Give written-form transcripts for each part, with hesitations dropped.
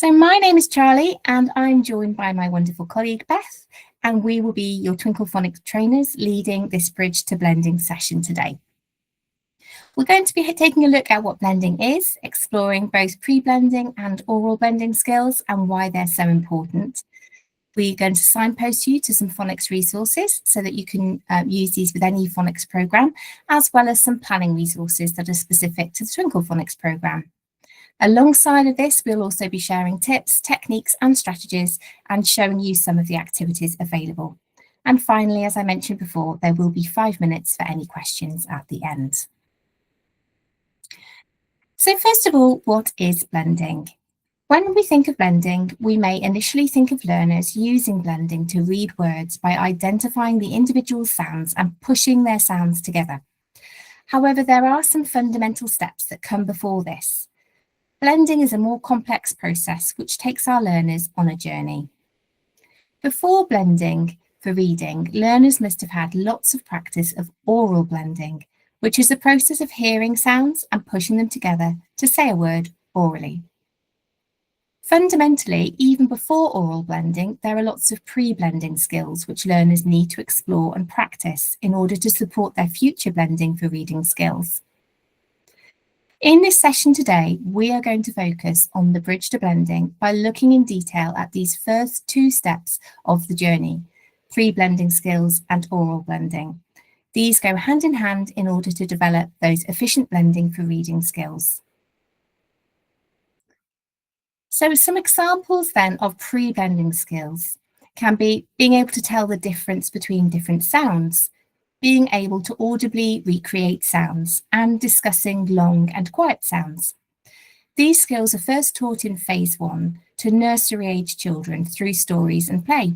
So my name is Charlie and I'm joined by my wonderful colleague Beth, and we will be your Twinkl Phonics trainers leading this Bridge to Blending session today. We're going to be taking a look at what blending is, exploring both pre-blending and oral blending skills and why they're so important. We're going to signpost you to some phonics resources so that you can use these with any phonics program, as well as some planning resources that are specific to the Twinkl Phonics program. Alongside of this, we'll also be sharing tips, techniques and strategies and showing you some of the activities available. And finally, as I mentioned before, there will be 5 minutes for any questions at the end. So first of all, what is blending? When we think of blending, we may initially think of learners using blending to read words by identifying the individual sounds and pushing their sounds together. However, there are some fundamental steps that come before this. Blending is a more complex process which takes our learners on a journey. Before blending for reading, learners must have had lots of practice of oral blending, which is the process of hearing sounds and pushing them together to say a word orally. Fundamentally, even before oral blending, there are lots of pre-blending skills which learners need to explore and practice in order to support their future blending for reading skills. In this session today, we are going to focus on the bridge to blending by looking in detail at these first 2 steps of the journey, pre-blending skills and oral blending. These go hand in hand in order to develop those efficient blending for reading skills. So some examples then of pre-blending skills can be being able to tell the difference between different sounds, being able to audibly recreate sounds, and discussing long and quiet sounds. These skills are first taught in phase 1 to nursery-age children through stories and play.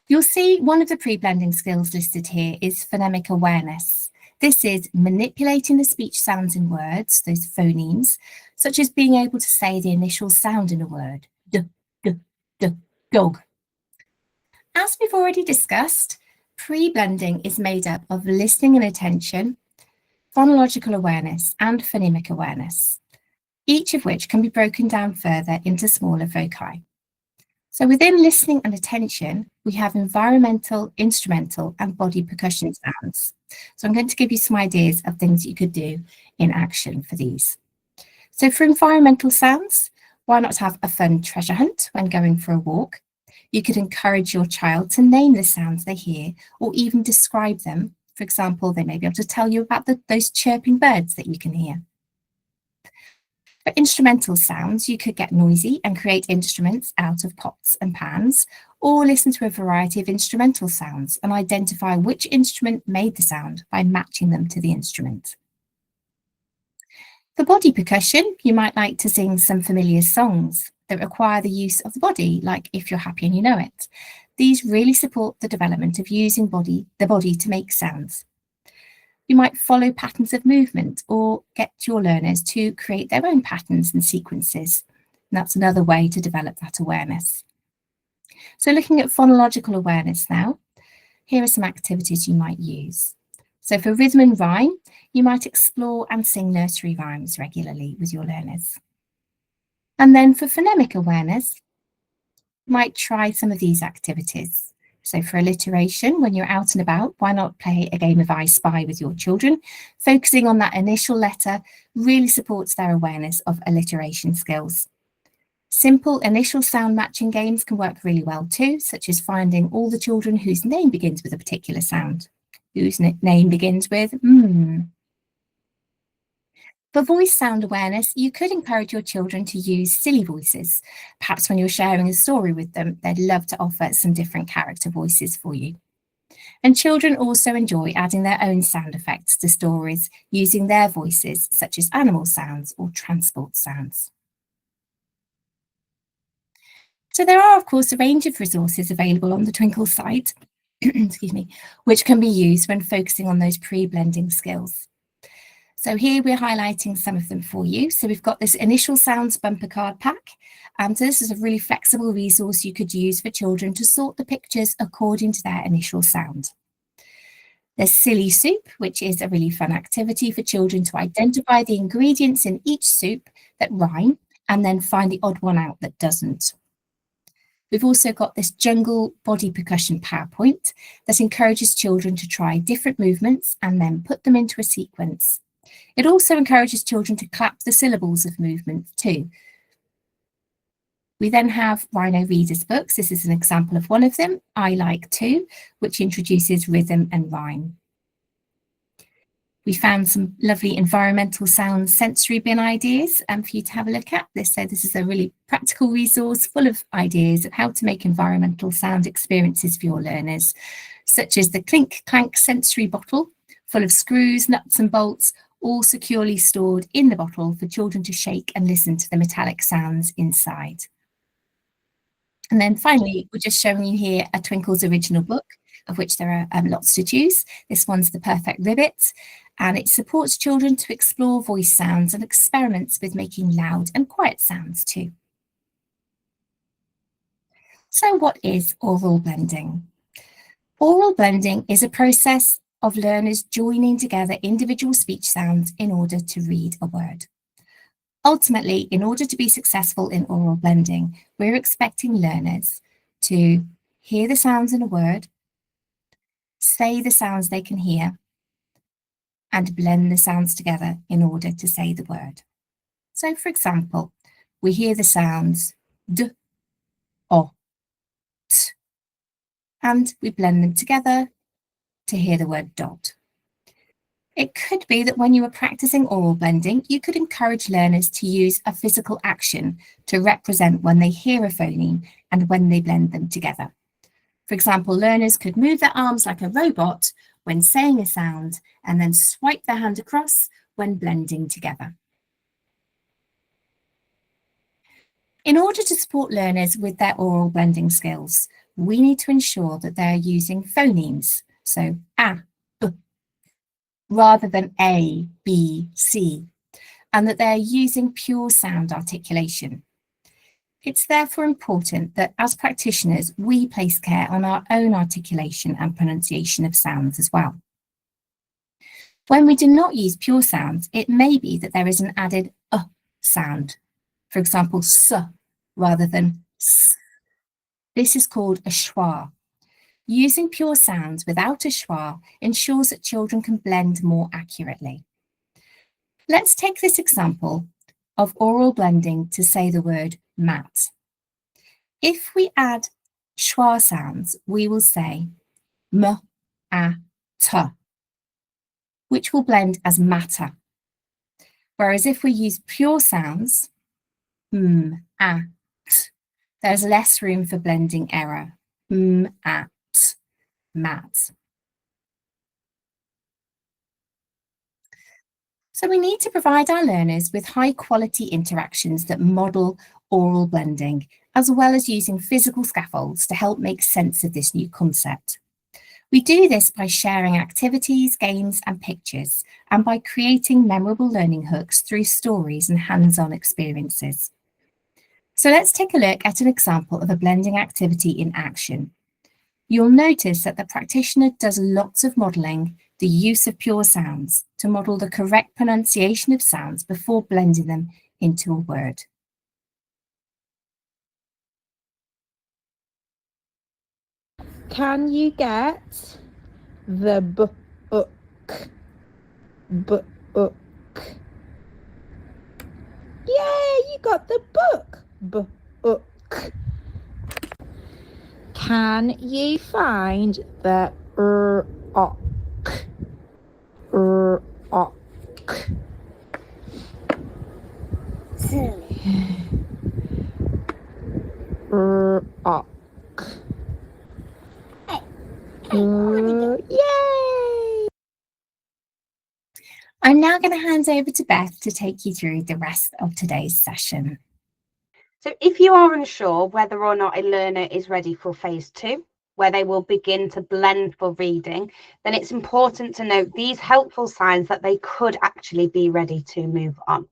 You'll see one of the pre-blending skills listed here is phonemic awareness. This is manipulating the speech sounds in words, those phonemes, such as being able to say the initial sound in a word, d, d, d, dog. As we've already discussed, pre-blending is made up of listening and attention, phonological awareness and phonemic awareness, each of which can be broken down further into smaller foci. So within listening and attention, we have environmental, instrumental and body percussion sounds. So I'm going to give you some ideas of things you could do in action for these. So for environmental sounds, why not have a fun treasure hunt when going for a walk? You could encourage your child to name the sounds they hear or even describe them. For example, they may be able to tell you about those chirping birds that you can hear. For instrumental sounds, you could get noisy and create instruments out of pots and pans, or listen to a variety of instrumental sounds and identify which instrument made the sound by matching them to the instrument. For body percussion, you might like to sing some familiar songs that require the use of the body, like If You're Happy and You Know It. These really support the development of using the body to make sounds. You might follow patterns of movement or get your learners to create their own patterns and sequences. And that's another way to develop that awareness. So looking at phonological awareness now, here are some activities you might use. So for rhythm and rhyme, you might explore and sing nursery rhymes regularly with your learners. And then for phonemic awareness, you might try some of these activities. So for alliteration, when you're out and about, why not play a game of I Spy with your children? Focusing on that initial letter really supports their awareness of alliteration skills. Simple initial sound matching games can work really well too, such as finding all the children whose name begins with a particular sound. Whose name begins with For voice sound awareness, you could encourage your children to use silly voices. Perhaps when you're sharing a story with them, they'd love to offer some different character voices for you. And children also enjoy adding their own sound effects to stories using their voices, such as animal sounds or transport sounds. So there are, of course, a range of resources available on the Twinkl site, excuse me, which can be used when focusing on those pre-blending skills. So here we're highlighting some of them for you. So we've got this initial sounds bumper card pack. So this is a really flexible resource you could use for children to sort the pictures according to their initial sound. There's Silly Soup, which is a really fun activity for children to identify the ingredients in each soup that rhyme and then find the odd one out that doesn't. We've also got this jungle body percussion PowerPoint that encourages children to try different movements and then put them into a sequence. It also encourages children to clap the syllables of movements too. We then have Rhino Reader's books. This is an example of one of them, I Like To, which introduces rhythm and rhyme. We found some lovely environmental sound sensory bin ideas for you to have a look at. So this is a really practical resource full of ideas of how to make environmental sound experiences for your learners, such as the Clink Clank sensory bottle, full of screws, nuts and bolts, all securely stored in the bottle for children to shake and listen to the metallic sounds inside. And then finally, we're just showing you here a Twinkl's original book, of which there are lots to choose. This one's The Perfect Ribbit, and it supports children to explore voice sounds and experiments with making loud and quiet sounds too. So what is oral blending? Oral blending is a process of learners joining together individual speech sounds in order to read a word. Ultimately, in order to be successful in oral blending, we're expecting learners to hear the sounds in a word, say the sounds they can hear, and blend the sounds together in order to say the word. So, for example, we hear the sounds d, o, t, and we blend them together to hear the word dot. It could be that when you are practicing oral blending, you could encourage learners to use a physical action to represent when they hear a phoneme and when they blend them together. For example, learners could move their arms like a robot when saying a sound and then swipe their hand across when blending together. In order to support learners with their oral blending skills, we need to ensure that they're using phonemes, so A, B, rather than A, B, C, and that they're using pure sound articulation. It's therefore important that as practitioners, we place care on our own articulation and pronunciation of sounds as well. When we do not use pure sounds, it may be that there is an added sound, for example, s rather than s. This is called a schwa. Using pure sounds without a schwa ensures that children can blend more accurately. Let's take this example of oral blending to say the word mat. If we add schwa sounds, we will say m, a, t, which will blend as matter. Whereas if we use pure sounds, m, a, t, there's less room for blending error. M, a, t, mat. So we need to provide our learners with high quality interactions that model oral blending, as well as using physical scaffolds to help make sense of this new concept. We do this by sharing activities, games, and pictures, and by creating memorable learning hooks through stories and hands-on experiences. So let's take a look at an example of a blending activity in action. You'll notice that the practitioner does lots of modelling the use of pure sounds to model the correct pronunciation of sounds before blending them into a word. Can you get the book? Book. Yeah, you got the book. Book. Can you find the ok? Ok. Ok. Yay! I'm now going to hand over to Beth to take you through the rest of today's session. So if you are unsure whether or not a learner is ready for phase 2, where they will begin to blend for reading, then it's important to note these helpful signs that they could actually be ready to move on.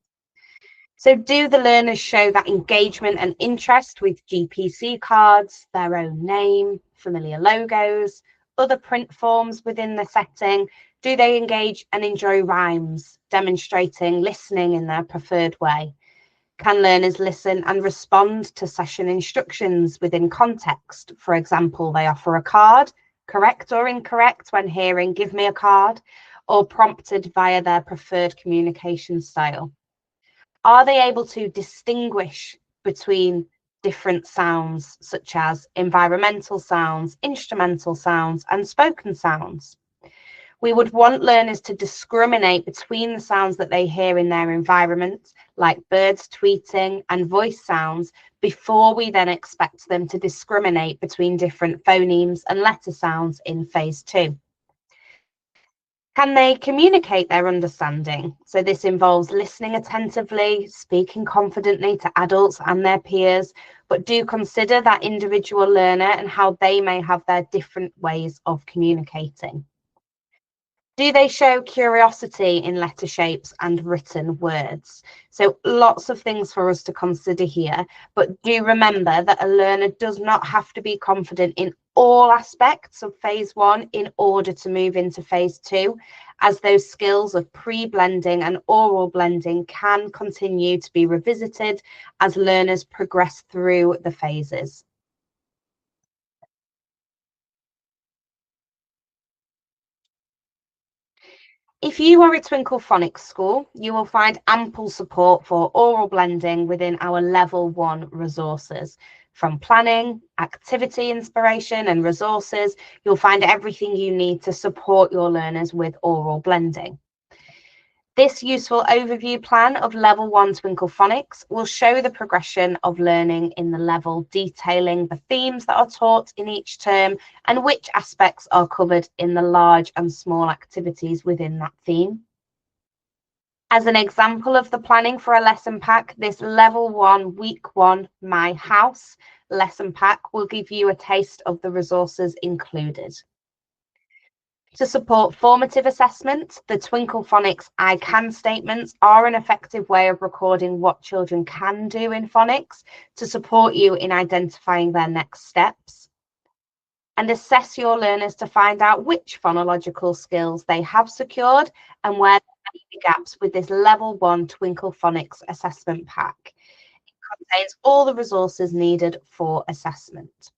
So do the learners show that engagement and interest with GPC cards, their own name, familiar logos, other print forms within the setting? Do they engage and enjoy rhymes, demonstrating listening in their preferred way? Can learners listen and respond to session instructions within context? For example, they offer a card, correct or incorrect when hearing "give me a card," or prompted via their preferred communication style. Are they able to distinguish between different sounds, such as environmental sounds, instrumental sounds, and spoken sounds? We would want learners to discriminate between the sounds that they hear in their environment, like birds tweeting and voice sounds, before we then expect them to discriminate between different phonemes and letter sounds in phase 2. Can they communicate their understanding? So this involves listening attentively, speaking confidently to adults and their peers, but do consider that individual learner and how they may have their different ways of communicating. Do they show curiosity in letter shapes and written words? So lots of things for us to consider here, but do remember that a learner does not have to be confident in all aspects of phase 1 in order to move into phase 2, as those skills of pre-blending and oral blending can continue to be revisited as learners progress through the phases. If you are a Twinkl phonics school, you will find ample support for oral blending within our level 1 resources. From planning, activity inspiration and resources, you'll find everything you need to support your learners with oral blending. This useful overview plan of level 1 Twinkl phonics will show the progression of learning in the level, detailing the themes that are taught in each term and which aspects are covered in the large and small activities within that theme. As an example of the planning for a lesson pack, this level 1 week 1 My House lesson pack will give you a taste of the resources included. To support formative assessment, the Twinkl phonics I can statements are an effective way of recording what children can do in phonics to support you in identifying their next steps. And assess your learners to find out which phonological skills they have secured and where there may be gaps with this level 1 Twinkl phonics assessment pack. It contains all the resources needed for assessment.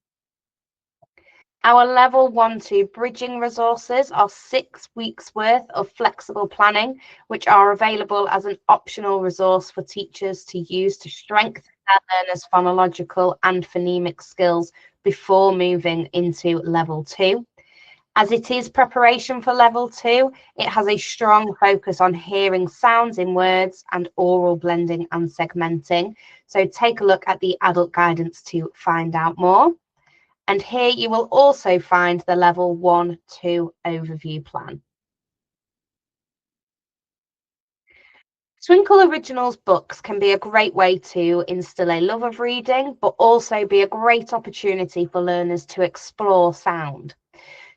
Our level 1-2 bridging resources are 6 weeks worth of flexible planning, which are available as an optional resource for teachers to use to strengthen their learners' phonological and phonemic skills before moving into level 2. As it is preparation for level 2, it has a strong focus on hearing sounds in words and oral blending and segmenting. So take a look at the adult guidance to find out more. And here you will also find the level 1-2 overview plan. Twinkl Originals books can be a great way to instill a love of reading, but also be a great opportunity for learners to explore sound.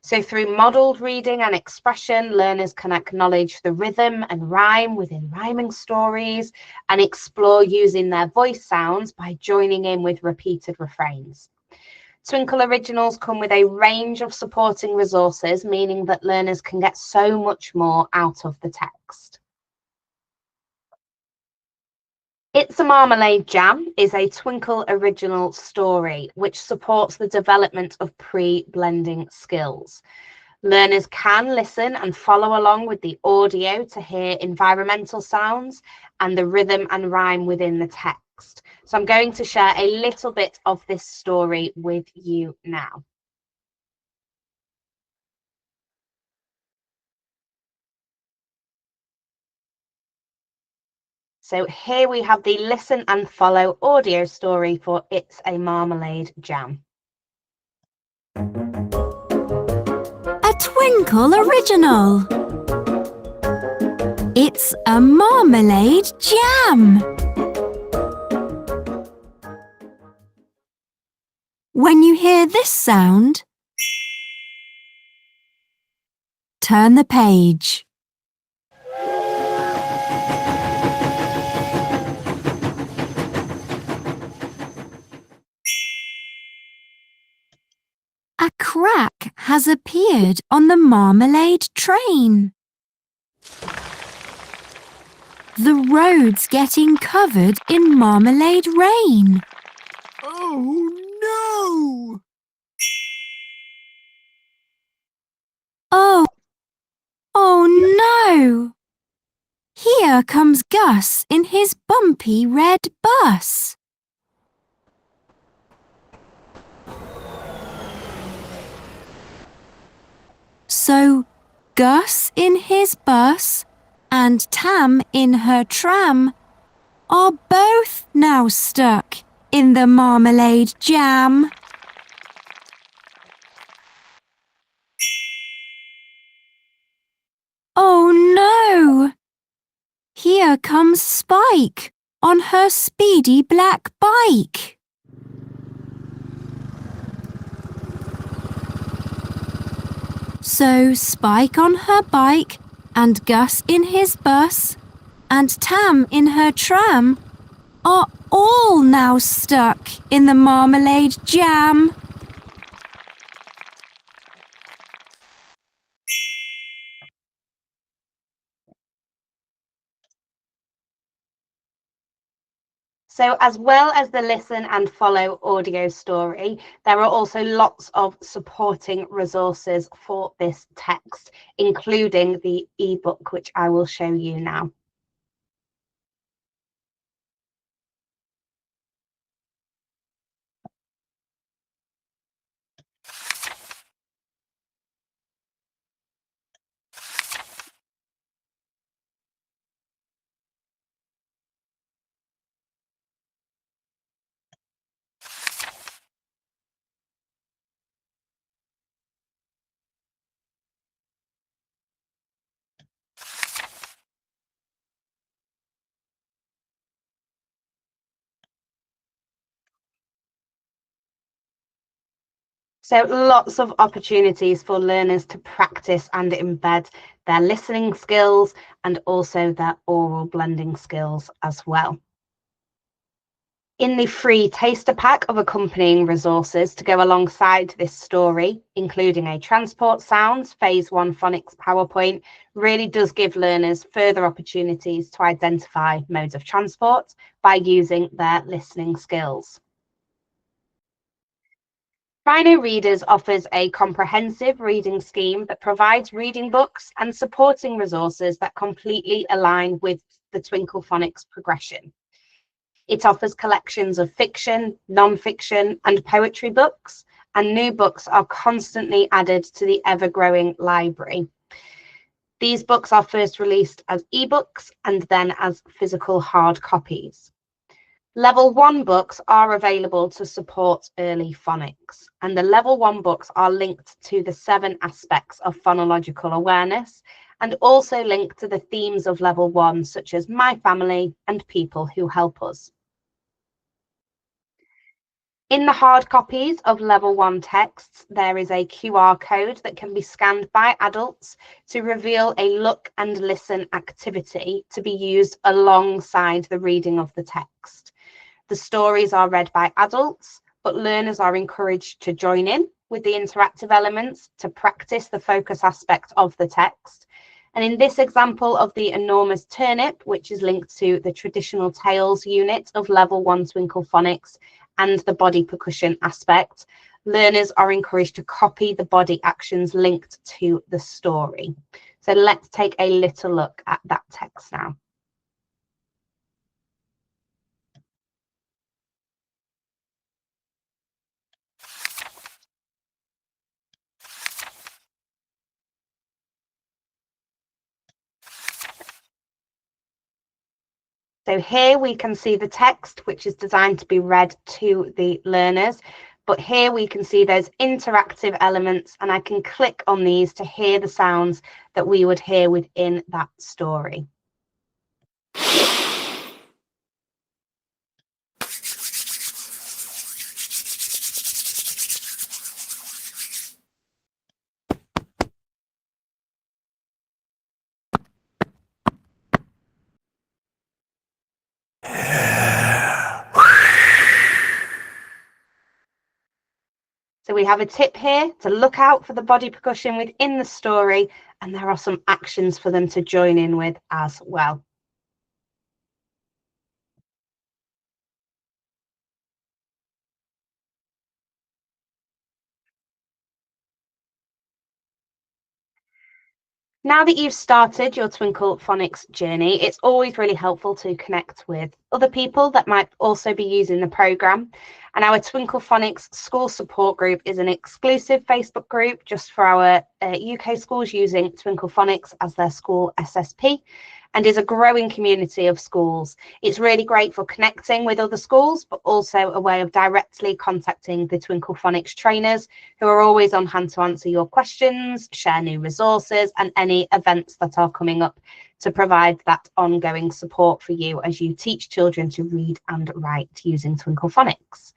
So through modelled reading and expression, learners can acknowledge the rhythm and rhyme within rhyming stories and explore using their voice sounds by joining in with repeated refrains. Twinkl Originals come with a range of supporting resources, meaning that learners can get so much more out of the text. It's a Marmalade Jam is a Twinkl original story which supports the development of pre-blending skills. Learners can listen and follow along with the audio to hear environmental sounds and the rhythm and rhyme within the text. So I'm going to share a little bit of this story with you now. So here we have the listen and follow audio story for It's a Marmalade Jam. A Twinkl original. It's a marmalade jam. When you hear this sound, turn the page. A crack has appeared on the marmalade train. The road's getting covered in marmalade rain. Oh no! Oh, oh no! Here comes Gus in his bumpy red bus. So, Gus in his bus and Tam in her tram are both now stuck in the marmalade jam. Oh no! Here comes Spike on her speedy black bike. So Spike on her bike and Gus in his bus and Tam in her tram are all now stuck in the marmalade jam. So as well as the listen and follow audio story, there are also lots of supporting resources for this text, including the ebook, which I will show you now. So lots of opportunities for learners to practice and embed their listening skills and also their oral blending skills as well. In the free taster pack of accompanying resources to go alongside this story, including a transport sounds phase 1 phonics PowerPoint, really does give learners further opportunities to identify modes of transport by using their listening skills. Rhino Readers offers a comprehensive reading scheme that provides reading books and supporting resources that completely align with the Twinkl phonics progression. It offers collections of fiction, non-fiction, and poetry books, and new books are constantly added to the ever-growing library. These books are first released as ebooks and then as physical hard copies. Level 1 books are available to support early phonics, and the Level 1 books are linked to the 7 aspects of phonological awareness and also linked to the themes of Level 1, such as my family and people who help us. In the hard copies of Level 1 texts, there is a QR code that can be scanned by adults to reveal a look and listen activity to be used alongside the reading of the text. The stories are read by adults, but learners are encouraged to join in with the interactive elements to practice the focus aspect of the text. And in this example of the enormous turnip, which is linked to the traditional tales unit of Level 1 Twinkl phonics and the body percussion aspect, learners are encouraged to copy the body actions linked to the story. So let's take a little look at that text now. So here we can see the text, which is designed to be read to the learners. But here we can see those interactive elements, and I can click on these to hear the sounds that we would hear within that story. So we have a tip here to look out for the body percussion within the story, and there are some actions for them to join in with as well. Now that you've started your Twinkl phonics journey, it's always really helpful to connect with other people that might also be using the programme. And our Twinkl phonics school support group is an exclusive Facebook group just for our UK schools using Twinkl phonics as their school SSP, and is a growing community of schools. It's really great for connecting with other schools, but also a way of directly contacting the Twinkl phonics trainers who are always on hand to answer your questions, share new resources and any events that are coming up to provide that ongoing support for you as you teach children to read and write using Twinkl phonics.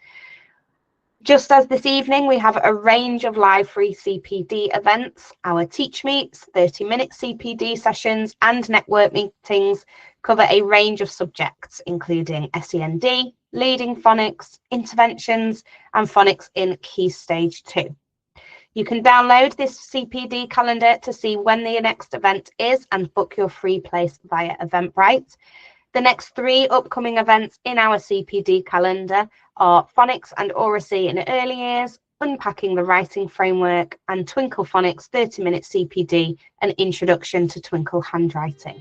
Just as this evening, we have a range of live free CPD events. Our TeachMeets, 30-minute CPD sessions and network meetings cover a range of subjects, including SEND, leading phonics, interventions, and phonics in Key Stage 2. You can download this CPD calendar to see when the next event is and book your free place via Eventbrite. The next 3 upcoming events in our CPD calendar are Phonics and Oracy in early years, Unpacking the Writing Framework, and Twinkl phonics 30-minute CPD, an introduction to Twinkl handwriting.